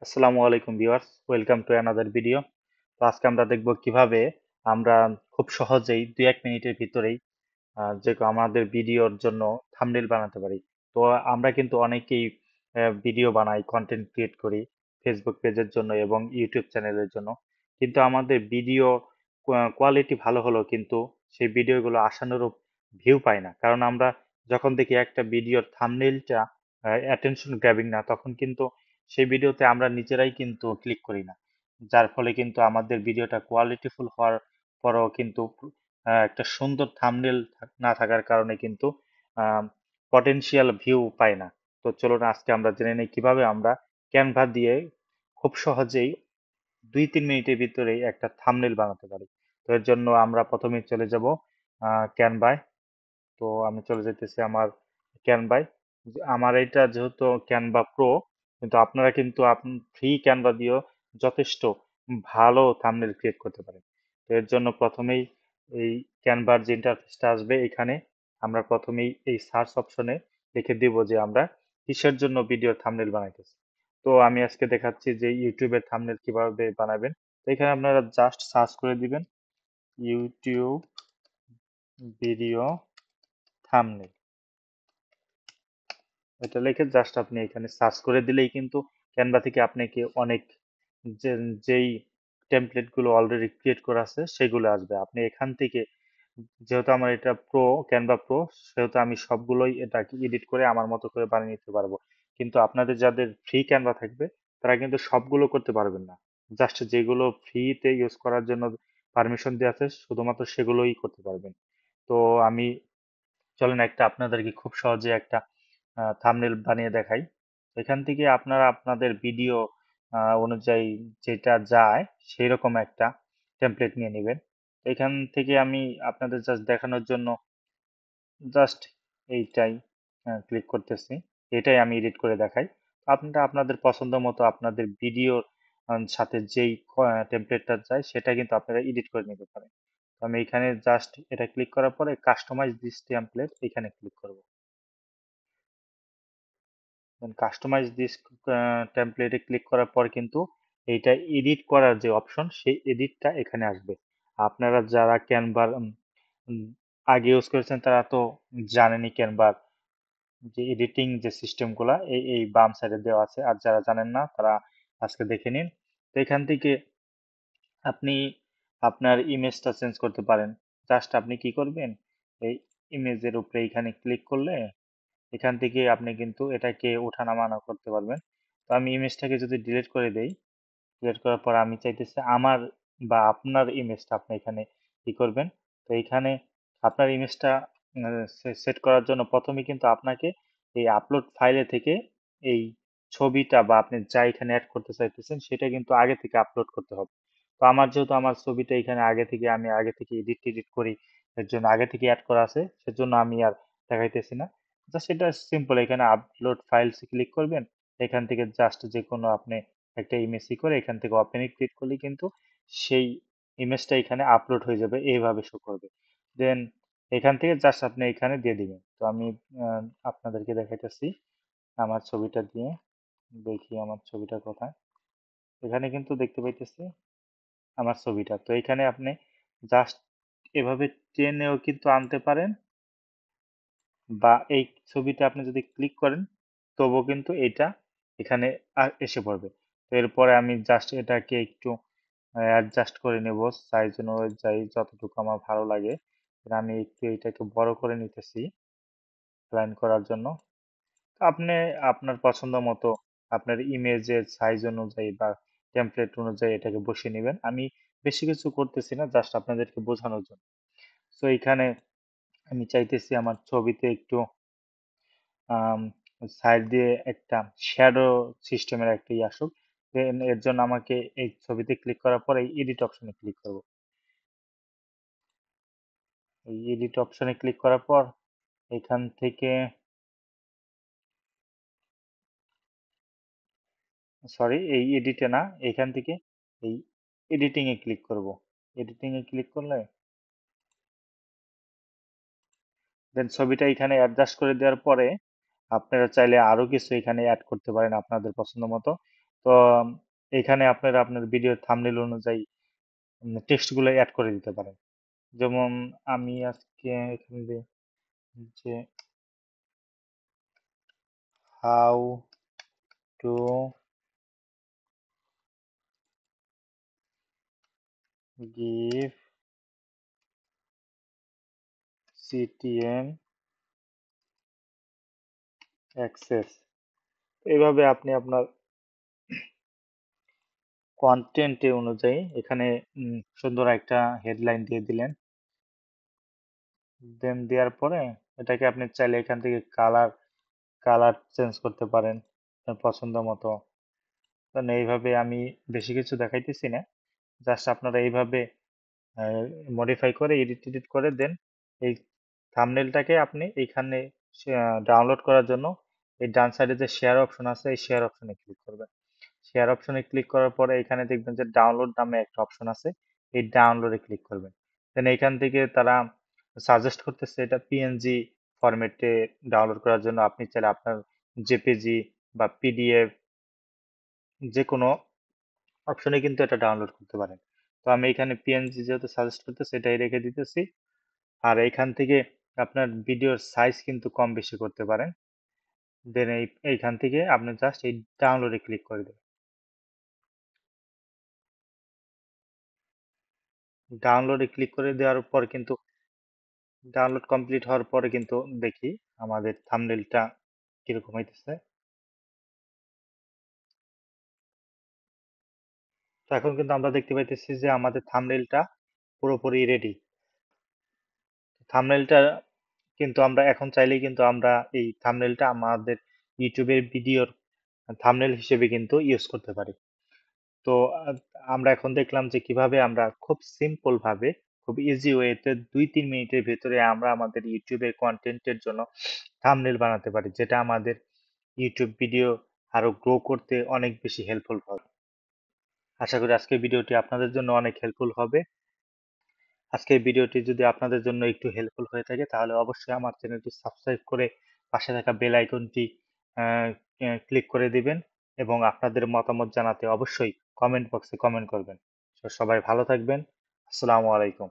আসসালামু আলাইকুম viewers, welcome to another video. তো আজকে আমরা দেখব কিভাবে আমরা খুব সহজেই 2-1 মিনিটের ভিতরেই যে আমাদের ভিডিওর জন্য থাম্বনেল বানাতে পারি। তো আমরা কিন্তু অনেকেই ভিডিও বানাই, কন্টেন্ট ক্রিয়েট করি ফেসবুক পেজের জন্য এবং ইউটিউব চ্যানেলের জন্য। কিন্তু আমাদের ভিডিও কোয়ালিটি ভালো হলেও কিন্তু সেই ভিডিওগুলো আশানুরূপ ভিউ পায় না, কারণ আমরা যখন দেখি একটা ভিডিওর থাম্বনেলটা অ্যাটেনশন গ্র্যাবিং না, তখন কিন্তু সেই ভিডিওতে আমরা নিজেরাই কিন্তু ক্লিক করি না, যার ফলে কিন্তু আমাদের ভিডিওটা কোয়ালিটিফুল হওয়ার পরেও কিন্তু একটা সুন্দর থাম্বনেল না থাকার কারণে কিন্তু পটেনশিয়াল ভিউ পায় না। তো চলুন আজকে আমরা জেনে নিই কিভাবে আমরা ক্যানভা দিয়ে খুব সহজেই 2-3 মিনিটের ভিতরেই একটা থাম্বনেল বানাতে পারি। তো এর জন্য আমরা প্রথমেই চলে যাব ক্যানভায়। তো আমি চলে যেতেছি আমার ক্যানভায়। আমার এটা যেহেতু ক্যানভা প্রো, কিন্তু আপনারা কিন্তু ফ্রি ক্যানভা দিয়েও যথেষ্ট ভালো থাম্বনেল ক্রিয়েট করতে পারেন। তো এর জন্য প্রথমেই এই ক্যানভার যে ইন্টারফেসটা আসবে, এখানে আমরা প্রথমেই এই সার্চ অপশনে লিখে দিব যে আমরা কিসের জন্য ভিডিওর থাম্বনেল বানাইতেছি। তো আমি আজকে দেখাচ্ছি যে ইউটিউবের থাম্বনেল কিভাবে বানাবেন। তো এখানে আপনারা জাস্ট সার্চ করে দিবেন ইউটিউব ভিডিও থাম্বনেল। এটা লিখে জাস্ট আপনি এখানে সার্চ করে দিলেই কিন্তু ক্যানভা থেকে আপনাকে অনেক যেই টেমপ্লেট গুলো অলরেডি ক্রিয়েট করা আছে সেগুলো আসবে। আপনি এখান থেকে, যেহেতু আমার এটা প্রো, ক্যানভা প্রো, সেহেতু আমি সবগুলোই এটাকে এডিট করে আমার মতো করে বানিয়ে নিতে পারবো। কিন্তু আপনাদের যাদের ফ্রি ক্যানভা থাকবে তারা কিন্তু সবগুলো করতে পারবেন না। জাস্ট যেগুলো ফ্রিতে ইউজ করার জন্য পারমিশন দেওয়া আছে শুধুমাত্র সেগুলোই করতে পারবেন। তো আমি, চলেন একটা আপনাদেরকে খুব সহজে একটা থাম্বনেল বানিয়ে দেখাই। এখান থেকে আপনারা আপনাদের ভিডিও অনুযায়ী যেটা যায় সেই রকম একটা টেমপ্লেট নিয়ে নেবেন। এখান থেকে আমি আপনাদের জাস্ট দেখানোর জন্য জাস্ট এইটাই ক্লিক করতেছি। এটাই আমি এডিট করে দেখাই। আপনারা আপনাদের পছন্দ মতো আপনাদের ভিডিওর সাথে যেই টেমপ্লেটটা চাই সেটা কিন্তু আপনারা এডিট করে নিতে পারেন। তো আমি এখানে জাস্ট এটা ক্লিক করার পরে কাস্টমাইজ দিস টেমপ্লেট এখানে ক্লিক করব। কাস্টমাইজ দিস টেমপ্লেটে ক্লিক করার পর কিন্তু এইটা এডিট করার যে অপশন, সেই এডিটটা এখানে আসবে। আপনারা যারা ক্যানভার আগে ইউজ করেছেন তারা তো জানেনই ক্যানভার যে এডিটিং যে সিস্টেমগুলা এই এই বাম সাইডে দেওয়া আছে, আর যারা জানেন না তারা আজকে দেখে নিন। তো এখান থেকে আপনি আপনার ইমেজটা চেঞ্জ করতে পারেন। জাস্ট আপনি কি করবেন, এই ইমেজের উপরে এখানে ক্লিক করলে এখান থেকে আপনি কিন্তু এটাকে ওঠানামানো করতে পারবেন। তো আমি ইমেজটাকে যদি ডিলিট করে দেই, ডিলিট করার পর আমি চাইতেছি আমার বা আপনার ইমেজটা আপনি এখানে কি করবেন। তো এখানে আপনার ইমেজটা সেট করার জন্য প্রথমে কিন্তু আপনাকে এই আপলোড ফাইলে থেকে এই ছবিটা বা আপনি যা এখানে অ্যাড করতে চাইতেছেন সেটা কিন্তু আগে থেকে আপলোড করতে হবে। তো আমার যেহেতু আমার ছবিটা এখানে আমি আগে থেকে এডিট করি, এর জন্য আগে থেকে অ্যাড করা আছে, সেজন্য আমি আর দেখাইতেছি না। জাস্ট এটা সিম্পল, এখানে আপলোড ফাইলস ক্লিক করবেন। এখান থেকে জাস্ট যে কোনো আপনি একটা ইমেজ করে এখান থেকে ওপেনে ক্লিক করলে কিন্তু সেই ইমেজটা এখানে আপলোড হয়ে যাবে, এইভাবে শো করবে। দেন এখান থেকে জাস্ট আপনি এখানে দিয়ে দিবেন। তো আমি আপনাদেরকে দেখাইতেছি আমার ছবিটা দিয়ে। দেখি আমার ছবিটা কোথায়। এখানে কিন্তু দেখতে পাইতেছি আমার ছবিটা। তো এখানে আপনি জাস্ট এভাবে টেনেও কিন্তু আনতে পারেন, বা এই ছবিটা আপনি যদি ক্লিক করেন তবুও কিন্তু এটা এখানে এসে পড়বে। তো এরপরে আমি জাস্ট এটাকে একটু অ্যাডজাস্ট করে নেব সাইজ অনুযায়ী, যতটুকু আমার ভালো লাগে। আমি একটু এটাকে বড় করে নিতেছি লাইন করার জন্য। তো আপনি আপনার পছন্দ মতো আপনার ইমেজের সাইজ অনুযায়ী বা টেমপ্লেট অনুযায়ী এটাকে বসিয়ে নেবেন। আমি বেশি কিছু করতেছি না, জাস্ট আপনাদেরকে বোঝানোর জন্য। তো এখানে আমি চাইতেছি আমার ছবিতে একটু সাইড দিয়ে একটা শ্যাডো সিস্টেমের একটা আসুক। Then এর জন্য আমাকে এই ছবিতে ক্লিক করার পর এই এডিট অপশনে ক্লিক করব। এই এডিট অপশনে ক্লিক করার পর এখান থেকে, সরি এই এডিটে না, এখান থেকে এই এডিটিং এ ক্লিক করব। এডিটিং এ ক্লিক করলে দেন ছবিটা এখানে অ্যাডজাস্ট করে দেওয়ার পরে আপনারা চাইলে আরো কিছু এখানে অ্যাড করতে পারেন আপনাদের পছন্দ মতো। তো এখানে আপনারা আপনার ভিডিওর থাম্বনেল অনুযায়ী টেক্সট গুলো অ্যাড করে দিতে পারেন। যেমন আমি আজকে এখানে যে how to give CTM access, এইভাবে আপনি আপনার কন্টেন্ট অনুযায়ী এখানে সুন্দর একটা হেডলাইন দিয়ে দিলেন। দেন দেওয়ার পরে এটাকে আপনি চাইলে এখান থেকে কালার কালার চেঞ্জ করতে পারেন আপনার পছন্দ মতো। কারণ এইভাবে আমি বেশি কিছু দেখাইতেছি না, জাস্ট আপনারা এইভাবে মডিফাই করে এডিট টেডিট করে দেন। এই থাম্বনেলটাকে আপনি এইখানে ডাউনলোড করার জন্য এই ডান সাইডে যে শেয়ার অপশন আছে এই শেয়ার অপশনে ক্লিক করবেন। শেয়ার অপশনে ক্লিক করার পরে এখানে দেখবেন যে ডাউনলোড নামে একটা অপশন আছে, এই ডাউনলোডে ক্লিক করবেন। দেন এখান থেকে তারা সাজেস্ট করতেছে এটা পিএনজি ফরম্যাটে ডাউনলোড করার জন্য। আপনি চাইলে আপনার জেপিজি বা পিডিএফ যে কোনো অপশনে কিন্তু এটা ডাউনলোড করতে পারেন। তো আমি এখানে পিএনজি যেহেতু সাজেস্ট করতেছি এটাই রেখে দিতেছি। আর এখান থেকে আপনার ভিডিওর সাইজ কিন্তু কম বেশি করতে পারেন। দেন এইখান থেকে আপনি জাস্ট এই ডাউনলোডে ক্লিক করে দেবেন। ডাউনলোডে ক্লিক করে দেওয়ার পর কিন্তু ডাউনলোড কমপ্লিট হওয়ার পরে কিন্তু দেখি আমাদের থাম্বনেলটা কিরকম হইতেছে। তো এখন কিন্তু আমরা দেখতে পাইতেছি যে আমাদের থাম্বনেলটা পুরোপুরি রেডি। থাম্বনেলটা কিন্তু আমরা এখন চাইলেই কিন্তু আমরা এই থাম্বনেলটা আমাদের ইউটিউবের ভিডিওর থাম্বনেল হিসেবে কিন্তু ইউজ করতে পারি। তো আহ, আমরা এখন দেখলাম যে কিভাবে আমরা খুব সিম্পল ভাবে খুব ইজি ওয়েতে 2-3 মিনিটের ভিতরে আমরা আমাদের ইউটিউবের কন্টেন্টের জন্য থাম্বনেল বানাতে পারি, যেটা আমাদের ইউটিউব ভিডিও আরো গ্রো করতে অনেক বেশি হেল্পফুল হবে। আশা করি আজকের ভিডিওটি আপনাদের জন্য অনেক হেল্পফুল হবে। আজকের ভিডিওটি যদি আপনাদের জন্য একটু হেল্পফুল হয়ে থাকে তাহলে অবশ্যই আমার চ্যানেলটি সাবস্ক্রাইব করে পাশে থাকা বেল আইকনটি ক্লিক করে দিবেন এবং আপনাদের মতামত জানাতে অবশ্যই কমেন্ট বক্সে কমেন্ট করবেন। তো সবাই ভালো থাকবেন। আসসালামু আলাইকুম।